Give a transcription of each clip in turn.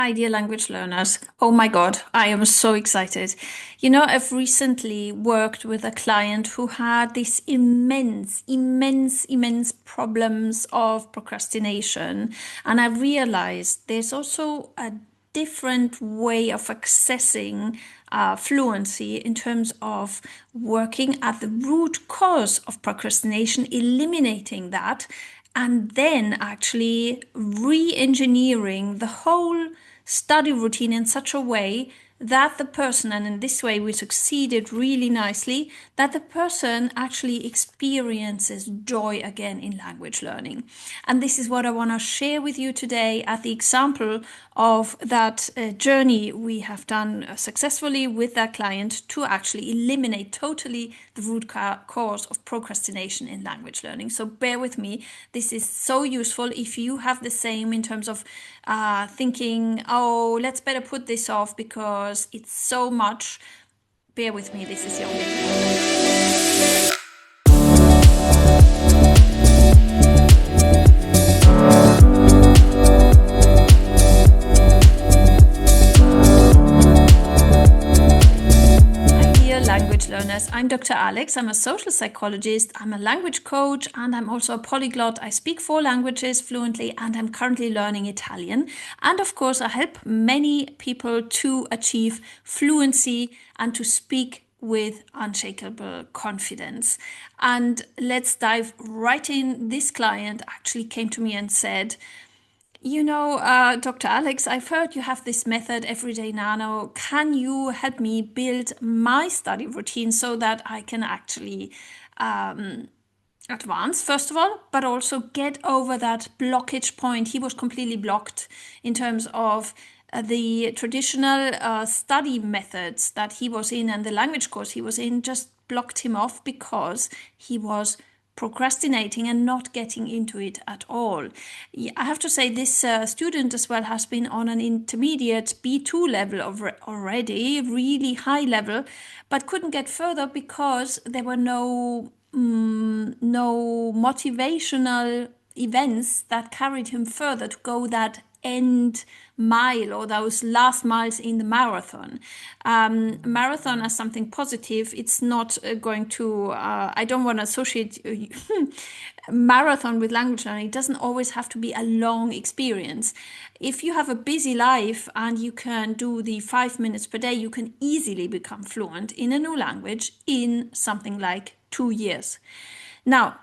Hi, dear language learners. Oh my God, I am so excited. I've recently worked with a client who had these immense problems of procrastination. And I realized there's also a different way of accessing fluency in terms of working at the root cause of procrastination, eliminating that, and then actually re-engineering the whole study routine in such a way that the person, and in this way we succeeded really nicely, that the person actually experiences joy again in language learning. And this is what I want to share with you today at the example of that journey we have done successfully with that client to actually eliminate totally the root cause of procrastination in language learning. So bear with me. This is so useful if you have the same in terms of thinking, oh, let's better put this off because it's so much. Bear with me. This is your video. Learners. I'm Dr. Alex. I'm a social psychologist. I'm a language coach, and I'm also a polyglot. I speak 4 languages fluently, and I'm currently learning Italian. And of course, I help many people to achieve fluency and to speak with unshakable confidence. And let's dive right in. This client actually came to me and said, Dr. Alex, I've heard you have this method, Everyday Nano. Can you help me build my study routine so that I can actually advance, first of all, but also get over that blockage point? He was completely blocked in terms of the traditional study methods that he was in, and the language course he was in just blocked him off because he was procrastinating and not getting into it at all. I have to say this student as well has been on an intermediate B2 level already, really high level, but couldn't get further because there were no motivational events that carried him further to go that end mile or those last miles in the marathon. Marathon as something positive. It's not going to, I don't want to associate marathon with language learning. It doesn't always have to be a long experience. If you have a busy life and you can do the 5 minutes per day, you can easily become fluent in a new language in something like 2 years. Now,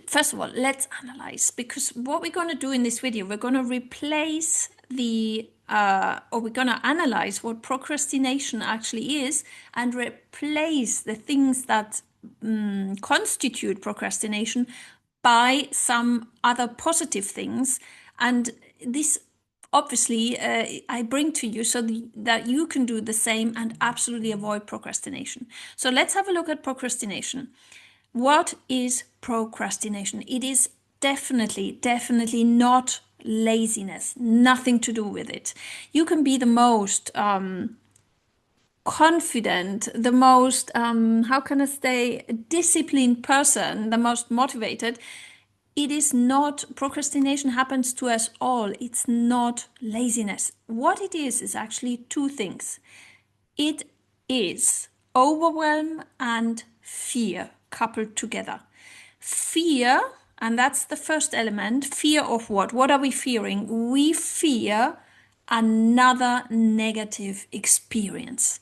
first of all, let's analyze, because what we're going to do in this video, we're going to replace we're going to analyze what procrastination actually is and replace the things that constitute procrastination by some other positive things. And this obviously I bring to you so that you can do the same and absolutely avoid procrastination. So let's have a look at procrastination. What is procrastination? It is definitely not laziness, nothing to do with it. You can be the most confident, the most, disciplined person, the most motivated. It is not, procrastination happens to us all. It's not laziness. What it is actually 2 things. It is overwhelm and fear coupled together. Fear, and that's the first element. Fear of what? What are we fearing? We fear another negative experience.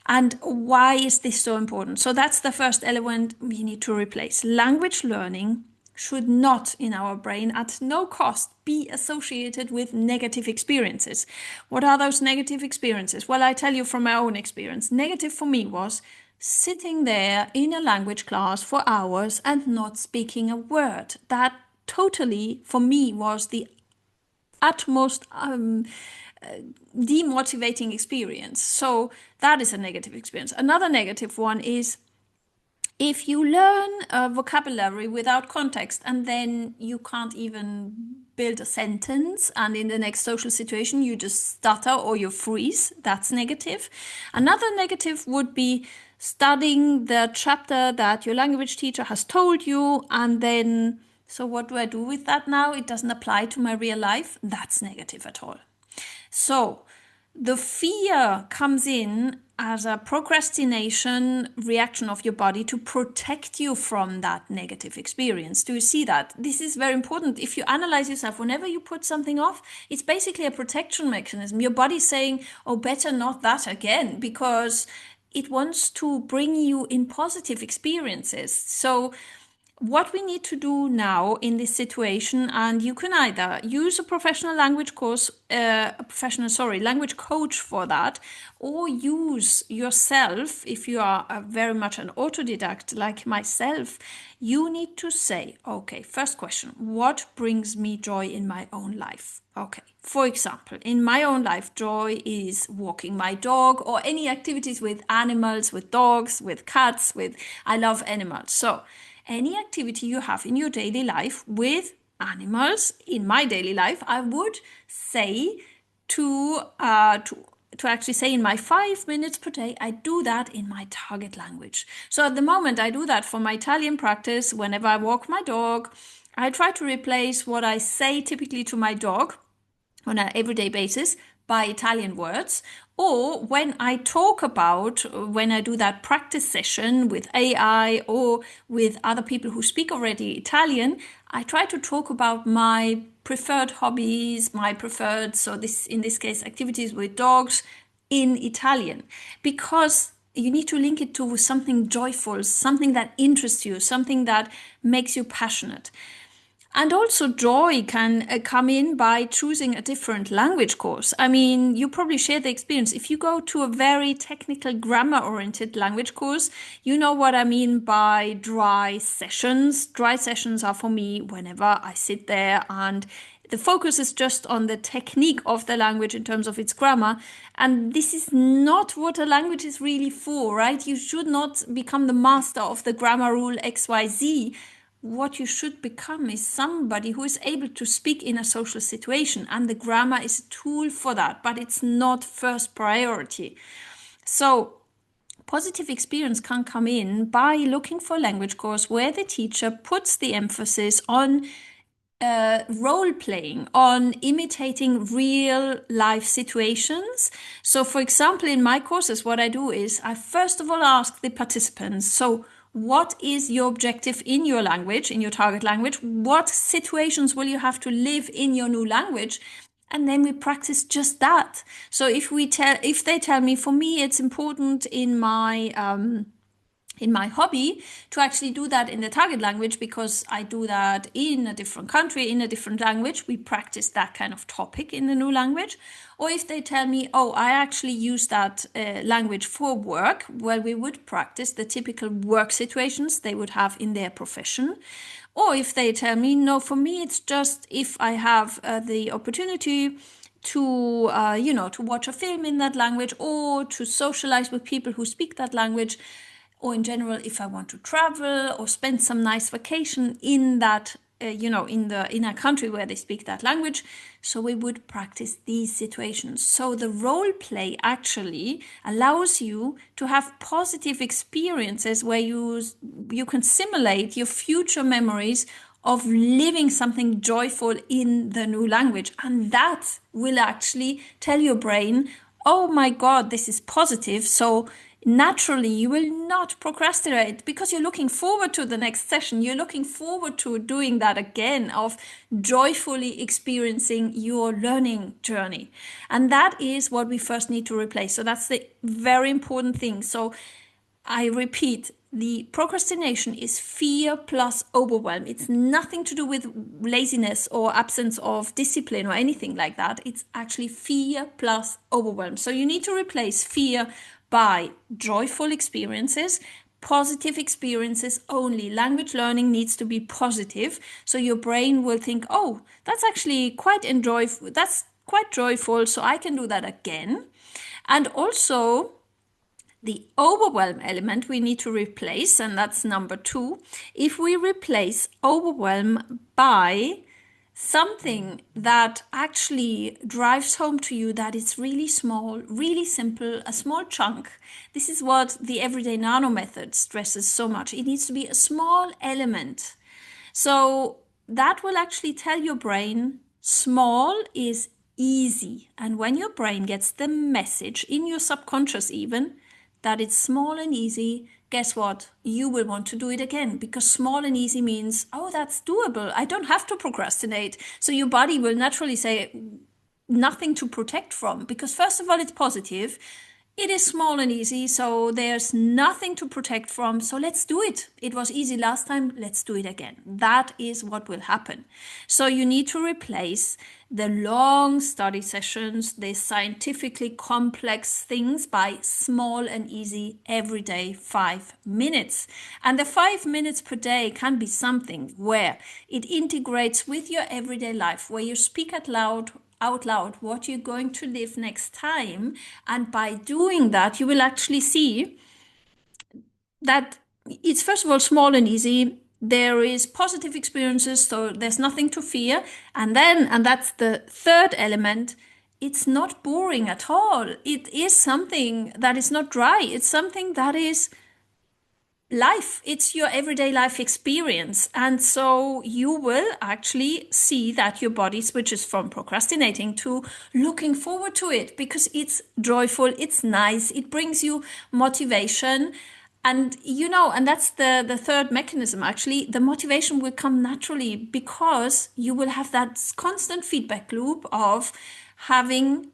And why is this so important? So that's the first element we need to replace. Language learning should not, in our brain, at no cost, be associated with negative experiences. What are those negative experiences? Well, I tell you from my own experience. Negative for me was sitting there in a language class for hours and not speaking a word. That totally, for me, was the utmost demotivating experience. So that is a negative experience. Another negative one is if you learn a vocabulary without context and then you can't even build a sentence, and in the next social situation you just stutter or you freeze, that's negative. Another negative would be studying the chapter that your language teacher has told you, and then, so what do I do with that now? It doesn't apply to my real life. That's negative at all. So the fear comes in as a procrastination reaction of your body to protect you from that negative experience. Do you see that? This is very important. If you analyze yourself, whenever you put something off, it's basically a protection mechanism. Your body's saying, oh, better not that again, because it wants to bring you in positive experiences. So what we need to do now in this situation, and you can either use a professional language course, language coach for that, or use yourself. If you are very much an autodidact like myself, you need to say, okay, first question, what brings me joy in my own life? Okay, for example, in my own life, joy is walking my dog or any activities with animals, with dogs, with cats, I love animals. So any activity you have in your daily life with animals, in my daily life, I would say to actually say in my 5 minutes per day, I do that in my target language. So at the moment, I do that for my Italian practice. Whenever I walk my dog, I try to replace what I say typically to my dog on an everyday basis by Italian words. Or when I talk about, when I do that practice session with AI or with other people who speak already Italian, I try to talk about my preferred hobbies, so in this case, activities with dogs in Italian, because you need to link it to something joyful, something that interests you, something that makes you passionate. And also joy can come in by choosing a different language course. I mean, you probably share the experience. If you go to a very technical grammar-oriented language course, you know what I mean by dry sessions. Dry sessions are for me whenever I sit there and the focus is just on the technique of the language in terms of its grammar. And this is not what a language is really for, right? You should not become the master of the grammar rule XYZ. What you should become is somebody who is able to speak in a social situation, and the grammar is a tool for that, but it's not first priority. So positive experience can come in by looking for a language course where the teacher puts the emphasis on role playing, on imitating real life situations. So for example, in my courses, what I do is I first of all ask the participants, so what is your objective in your language, in your target language? What situations will you have to live in your new language? And then we practice just that. So if they tell me, for me, it's important in my hobby to actually do that in the target language because I do that in a different country, in a different language, we practice that kind of topic in the new language. Or if they tell me, oh, I actually use that language for work, well, we would practice the typical work situations they would have in their profession. Or if they tell me, no, for me, it's just if I have the opportunity to, to watch a film in that language or to socialize with people who speak that language, or in general, if I want to travel or spend some nice vacation in that, in a country where they speak that language. So we would practice these situations. So the role play actually allows you to have positive experiences where you can simulate your future memories of living something joyful in the new language. And that will actually tell your brain, oh my God, this is positive. So naturally, you will not procrastinate because you're looking forward to the next session. You're looking forward to doing that again, of joyfully experiencing your learning journey. And that is what we first need to replace. So that's the very important thing. So I repeat, the procrastination is fear plus overwhelm. It's nothing to do with laziness or absence of discipline or anything like that. It's actually fear plus overwhelm. So you need to replace fear by joyful experiences, positive experiences only. Language learning needs to be positive. So your brain will think, oh, that's actually quite joyful, so I can do that again. And also the overwhelm element we need to replace, and that's number 2. If we replace overwhelm by something that actually drives home to you that it's really small, really simple, a small chunk. This is what the everyday nano method stresses so much. It needs to be a small element. So that will actually tell your brain small is easy. And when your brain gets the message in your subconscious even that it's small and easy, guess what? You will want to do it again, because small and easy means, oh, that's doable. I don't have to procrastinate. So your body will naturally say, nothing to protect from, because first of all, it's positive. It is small and easy, so there's nothing to protect from. So let's do it. It was easy last time. Let's do it again. That is what will happen. So you need to replace the long study sessions, the scientifically complex things, by small and easy everyday 5 minutes. And the 5 minutes per day can be something where it integrates with your everyday life, where you speak out loud what you're going to live next time. And by doing that, you will actually see that it's, first of all, small and easy. There is positive experiences, so there's nothing to fear. And that's the third element, it's not boring at all. It is something that is not dry. It's something that is life. It's your everyday life experience. And so you will actually see that your body switches from procrastinating to looking forward to it, because it's joyful, it's nice, it brings you motivation. And and that's the third mechanism. Actually, the motivation will come naturally, because you will have that constant feedback loop of having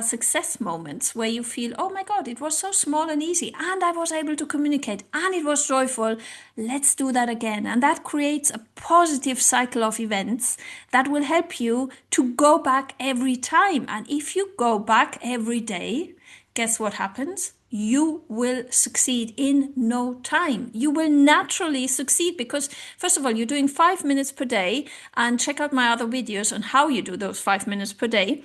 success moments where you feel, oh my God, it was so small and easy, and I was able to communicate, and it was joyful. Let's do that again. And that creates a positive cycle of events that will help you to go back every time. And if you go back every day, guess what happens? You will succeed in no time. You will naturally succeed, because first of all, you're doing 5 minutes per day, and check out my other videos on how you do those 5 minutes per day.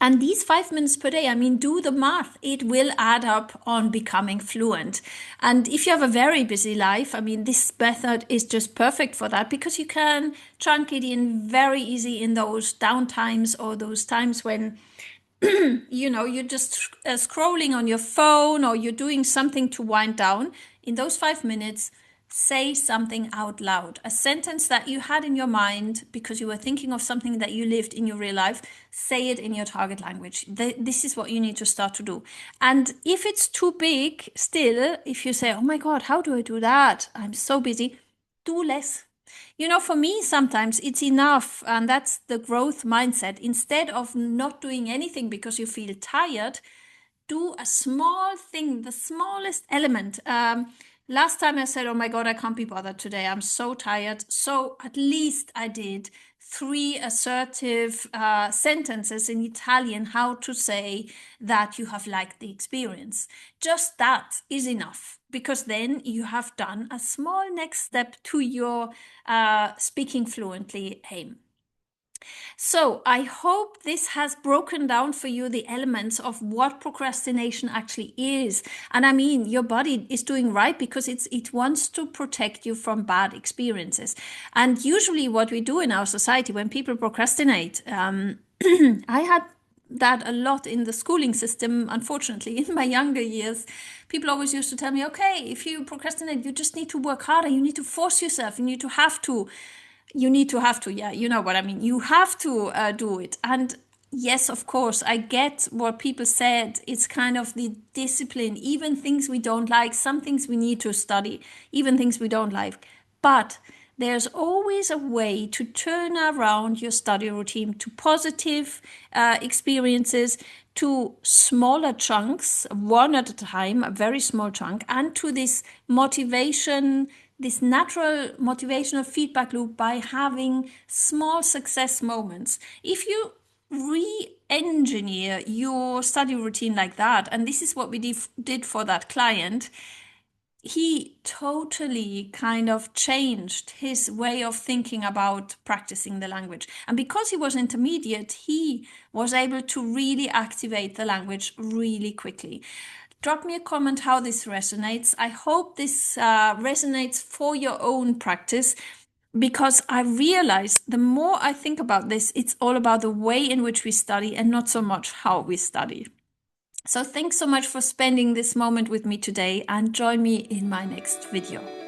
And these 5 minutes per day, do the math. It will add up on becoming fluent. And if you have a very busy life, this method is just perfect for that, because you can chunk it in very easy in those downtimes, or those times when you're just scrolling on your phone, or you're doing something to wind down. In those 5 minutes, say something out loud, a sentence that you had in your mind because you were thinking of something that you lived in your real life. Say it in your target language. This is what you need to start to do. And if it's too big, still, if you say, oh my God, how do I do that? I'm so busy. Do less. For me, sometimes it's enough, and that's the growth mindset. Instead of not doing anything because you feel tired, do a small thing, the smallest element. Last time I said, oh my God, I can't be bothered today. I'm so tired. So at least I did 3 assertive sentences in Italian, how to say that you have liked the experience. Just that is enough, because then you have done a small next step to your speaking fluently aim. So I hope this has broken down for you the elements of what procrastination actually is. And your body is doing right, because it wants to protect you from bad experiences. And usually what we do in our society when people procrastinate, I had that a lot in the schooling system, unfortunately, in my younger years. People always used to tell me, okay, if you procrastinate, you just need to work harder. You need to force yourself. You need to have to. Yeah, you know what I mean. You have to do it. And yes, of course, I get what people said. It's kind of the discipline, even things we don't like, some things we need to study, even things we don't like. But there's always a way to turn around your study routine to positive experiences, to smaller chunks, one at a time, a very small chunk, and to this motivation, this natural motivational feedback loop by having small success moments. If you re-engineer your study routine like that, and this is what we did for that client, he totally kind of changed his way of thinking about practicing the language. And because he was intermediate, he was able to really activate the language really quickly. Drop me a comment how this resonates. I hope this resonates for your own practice, because I realize the more I think about this, it's all about the way in which we study and not so much how we study. So thanks so much for spending this moment with me today, and join me in my next video.